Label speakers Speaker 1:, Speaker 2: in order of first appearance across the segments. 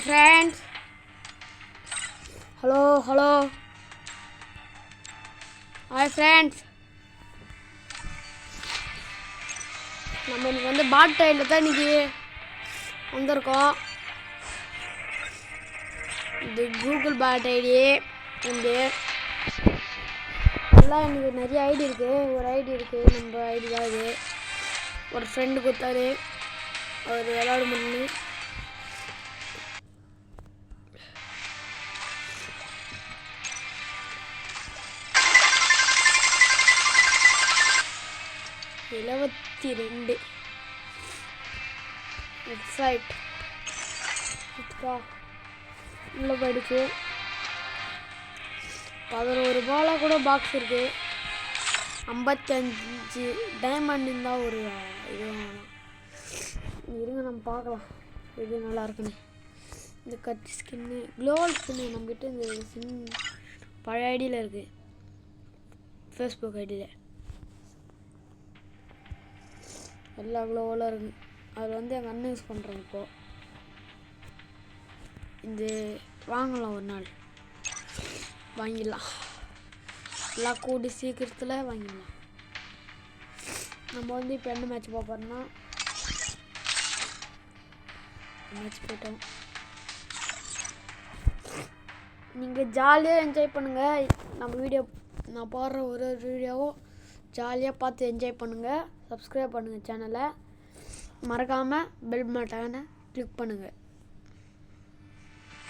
Speaker 1: friends. Hello. Hi friends. நம்ம இன்னைக்கு வந்து பாட் டைல தான் இன்னைக்கு வந்திருக்கோம். இது கூகுள் பாட் ஐடி. இந்த எல்லாம் எனக்கு நிறைய ஐடி இருக்கு. ஒரு ஐடி இருக்கு, நம்ம ஐடி தான் இது. ஒரு ஃப்ரெண்டு கொடுத்தாரு, அவர் விளையாட பண்ணி $72 வெப்சைட் உள்ள போயிடுச்சு. $11 கூட பாக்ஸ் இருக்கு. 55 டைமண்ட் இருந்தால் ஒரு இது இருங்க, நம்ம பார்க்கலாம் இது நல்லா இருக்குன்னு. இந்த கட் ஸ்கின்னு க்ளோவல் ஸ்கின்னு நம்மகிட்ட இந்த ஸ்கின் பழைய ஐடியில் இருக்குது, ஃபேஸ்புக் ஐடியில் எல்லா க்ளோவலாக இருக்குது. அதில் வந்து எங்கள் அண்ணன் யூஸ் பண்ணுறோம். இப்போது இது வாங்கலாம், ஒரு நாள் வாங்கிடலாம். எல்லாம் கூடி சீக்கிரத்தில் வாங்கிடலாம். நம்ம வந்து இப்போ என்ன மேட்ச் பார்ப்போம்னா, மேட்ச் போயிட்டோம். நீங்கள் ஜாலியாக என்ஜாய் பண்ணுங்கள். நம்ம வீடியோ நான் போடுற ஒரு வீடியோவும் ஜாலியாக பார்த்து என்ஜாய் பண்ணுங்கள். சப்ஸ்கிரைப் பண்ணுங்கள் சேனலை. மறக்காமல் பெல் பட்டனை கிளிக் பண்ணுங்கள்.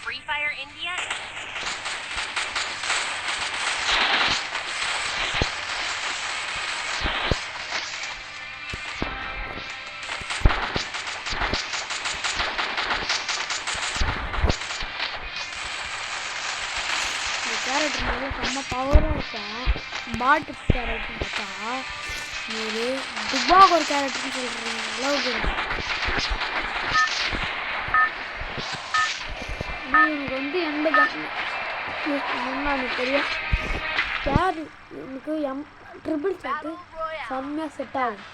Speaker 1: Free Fire India. இந்த கேரக்டர் வந்து செம்ம பவராக இருக்கா. பாட்டு கேரக்டர் பார்த்தா ஒரு துபாக ஒரு கேரக்டர்னு சொல்கிறேன் அளவுக்கு இருக்கு. எனக்கு வந்து எந்த எனக்கு தெரியும் கேர் எனக்கு ட்ரிபிள் செட்டு செம்மையாக செட் ஆகும்.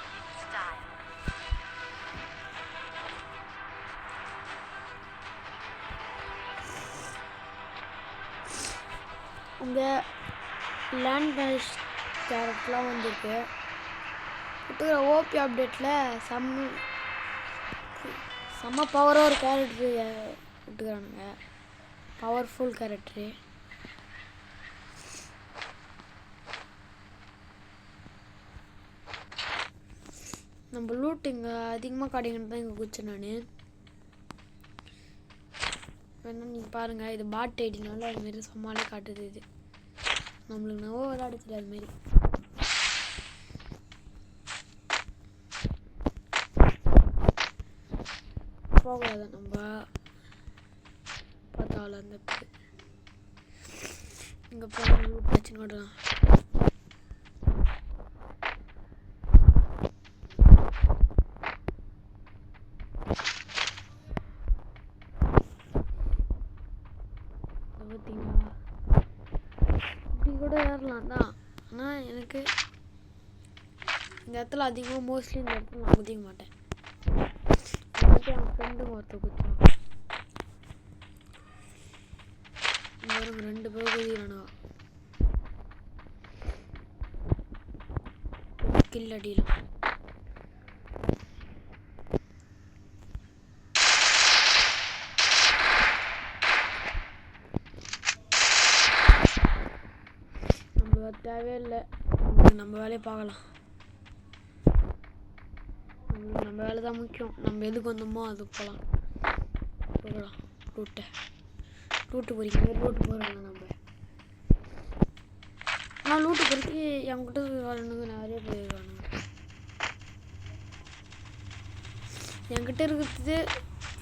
Speaker 1: இந்த லேண்ட் பேஸ் கேரக்டர்லாம் வந்துருக்கு. விட்டுக்கிற ஓபி அப்டேட்டில் செம்ம பவராக ஒரு கேரக்டரு விட்டுக்கிறானுங்க, பவர்ஃபுல் கேரக்டரு. நம்ம லூட் இங்கே அதிகமாக காட்டிங்கன்னு தான் இங்கே குதிச்சேன் நான். வேணா நீங்கள் பாருங்கள், இது பாட் ஐடினால அதுமாரி சும்மாலே காட்டுது. இது நம்மளுக்கு நவோ விளையாட தெரியாது அதுமாரி. போகக்கூடாது, நம்ம பார்த்தால அந்த இங்கே போய் லூட் வச்சு நோடலாம். பார்த்தீங்களா, இப்படி கூட ஏறலாம் தான். ஆனால் எனக்கு இந்த இடத்துல அதிகமாக மோஸ்ட்லி இந்த இடத்துல நான் குதிக்க மாட்டேன். என் ஃப்ரெண்டுங்க ஒருத்தர் குதிச்சான். ஒரு 2 பேர் குதிக்கிறானுங்க. கில் அடியில் நம்ம தேவையே இல்லை. நம்ம வேலையை பார்க்கலாம். நம்ம வேலை தான் முக்கியம். நம்ம எதுக்கு வந்தோமோ அது போகலாம். லூட்டு பொறிக்க லூட்டு போகிறாங்க நம்ம. ஆனால் லூட்டு பொறிக்கி என்கிட்ட வரணுங்க நிறைய பேர் இருக்கானுங்க. என்கிட்ட இருக்கிறது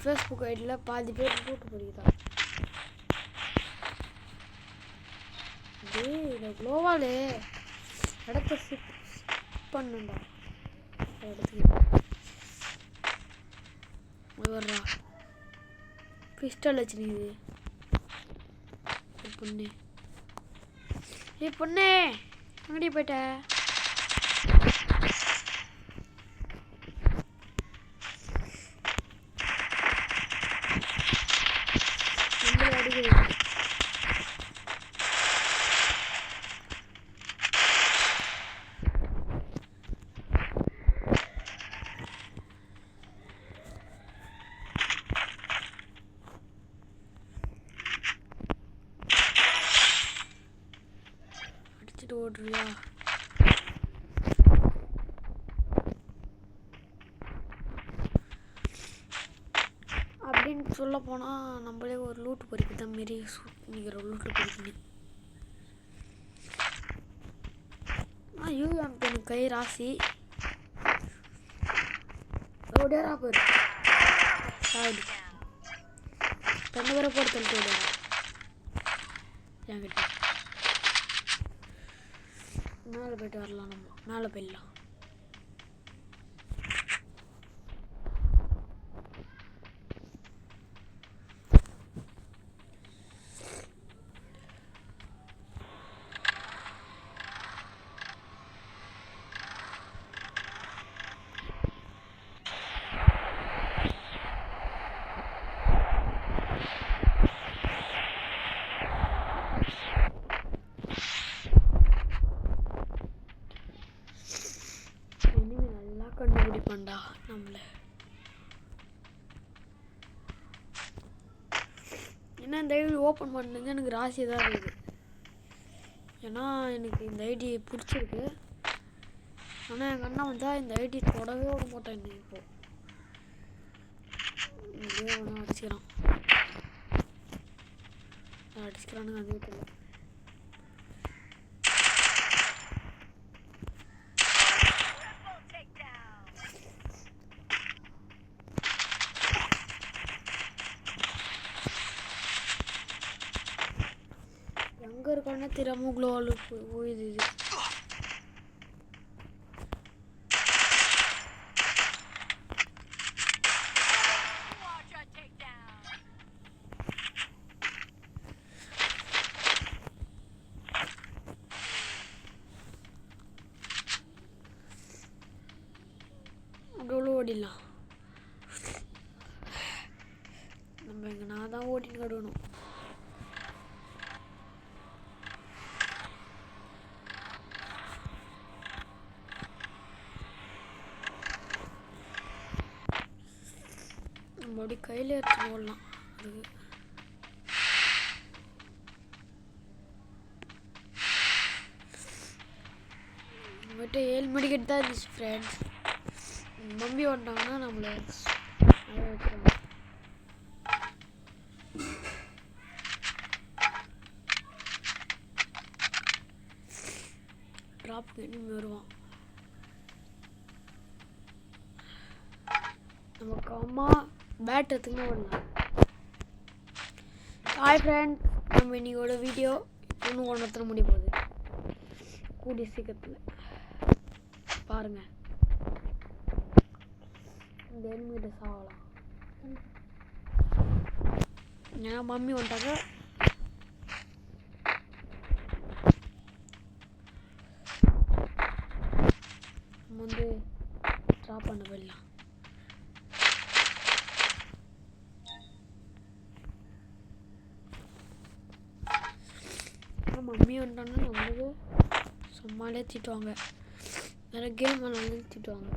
Speaker 1: ஃபேஸ்புக் ஐடியில் பாதி பேர் லூட்டு பொறிக்குதான். இந்த குளோவாலு இடத்த ஷிஃப்ட் பண்ணுண்டா இடத்துக்கு வர்றா. பிஸ்டல் வச்சுருக்குது பொண்ணு. பொண்ணே எங்கடி போயிட்ட? வச்சுட்டு ஓடுறியா? அப்படின்னு சொல்ல போனால் நம்மளே ஒரு லூட்டு பொறிக்கிட்ட மாரி நிற்கிற லூட்டு பொறிக்கினு. யூஎம்பி எனக்கு கை ராசி ஓடியாரா போயிரு சாடி 2 பேரை போட்டு தள்ளிட்டு ஓடியாரா என்கிட்ட. மேலே போயிட்டு வரலாம், நம்ம மேலே போயிடலாம். கண்டுபிடிப்பண்டா நம்மள. ஏன்னா இந்த ஐடி ஓப்பன் பண்ணது எனக்கு ராசி தான் இருக்குது. ஏன்னா எனக்கு இந்த ஐடி பிடிச்சிருக்கு. ஆனால் எங்கள் அண்ணன் வந்தால் இந்த ஐடி தொடவே விட மாட்டேன். என்ன இப்போ இதே ஒன்றும் அடிச்சுக்கிறானுங்க அந்த வீட்டில். எங்கே இருக்கானே தெரியாமல் குளோவால் போயிடுது. அவ்வளோ ஓடிடலாம். நம்ம எங்கே நான் தான் ஓடின்னு கடுவணும். நம்ம அப்படி கையில் எடுத்து ஓடலாம். அதுக்கு நம்மகிட்ட 7 மணிக்கிட்ட தான் இருந்துச்சு ஃப்ரெண்ட்ஸ். மம்மி வந்துட்டாங்கன்னா நம்மளை வச்சுருவாங்க. ட்ராப்புக்கு இனிமே வருவான். நமக்கு அம்மா பேட் எடுத்துக்கினா வரலாம். ஹாய் ஃப்ரெண்ட்ஸ், நம்ம இன்னையோட வீடியோ இன்னும் 1 நேரத்தில் முடிய போகுது. கூடிய சீக்கிரத்தில் பாருங்கள். இந்த எனிமிகிட்ட சாகலாம். ஏன்னா மம்மி வந்துட்டாங்க. நம்ம வந்து ட்ராப் பண்ண போயிடலாம். மம்மி வந்துட்டாங்கன்னா நம்மளுக்கு சும்மாலே திட்டுவாங்க. வேறு கேம் விளாண்டு திட்டுவாங்க.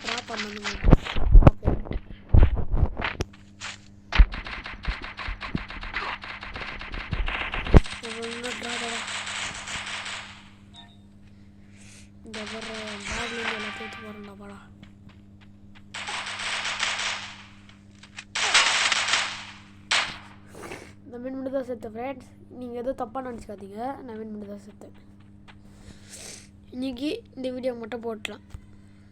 Speaker 1: ட்ரா பண்ணணும். இந்த பேக்லேருந்து எல்லாம் தேய்ச்சி போகிறேன்டா பாடா. நான் வின் பண்ணி தான் செத்தேன் ஃப்ரெண்ட்ஸ். நீங்கள் எதுவும் தப்பாக நினச்சிக்காதீங்க. நான் வின் பண்ணி தான் செத்தேன். இன்றைக்கி இந்த வீடியோ மட்டும் போட்டலாம்.